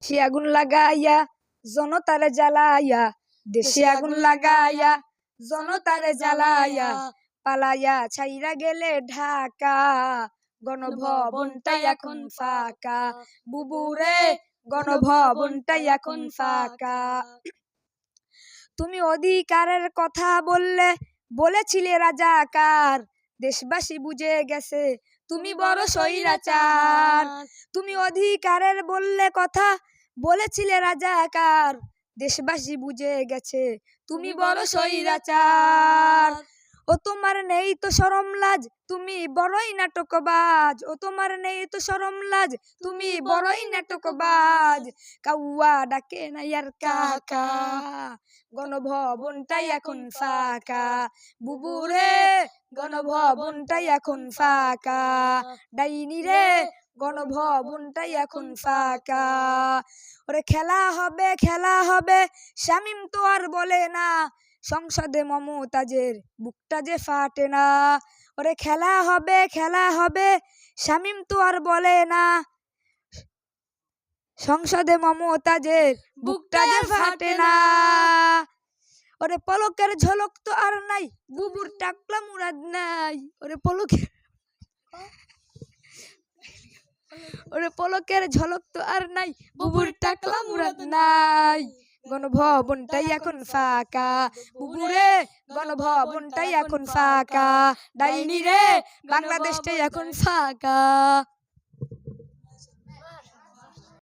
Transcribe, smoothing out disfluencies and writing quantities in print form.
দেশে আগুন লাগাইয়া জনতারে জ্বালাইয়া, দেশে আগুন লাগাইয়া জনতারে জ্বালাইয়া, পালাইয়া ছাইরা গেলে ঢাকা, গণভবনটাই এখন ফাঁকা। বুবুরে গণভবনটাই এখন ফাঁকা। তুমি অধিকারের কথা বলেছিলে রাজাকার, দেশবাসী বুঝে গেছে তুমি বড় স্বৈরাচার। তুমি অধিকারের কথা বলেছিলে রাজাকার, দেশবাসী বুঝে গেছে তুমি বড় স্বৈরাচার। ও তোমার নেই তো শরম লাজ, তুমি বড়ই নাটকবাজ। ও তোমার নেই তো শরম লাজ, তুমি বড়ই নাটকবাজ। কাউয়া ডাকে না আর কাকা, গণভবনটাই এখন ফাঁকা। বুবুরে গণভবনটাই এখন ফাঁকা। ডাইনি রে গণভবনটাই এখন ফাঁকা। ওরে খেলা হবে শামীম তো আর বলে না, সংসদে মমতাজের বুকটা যে ফাটে না। ওরে খেলা হবে শামীম তো আর বলে না, সংসদে মমতাজের বুকটা যে ফাটে না। ওরে পলকের ঝলক তো আর নাই, বুবুর টাকলা মুরাদ নাই। ওরে পলকের ঝলক তো আর নাই, বুবুর টাকলা মুরাদ নাই। গণভবনটাই এখন ফাঁকা। বুবুরে গণভবনটাই এখন ফাঁকা। ডাইনি রে বাংলাদেশটাই এখন ফাঁকা।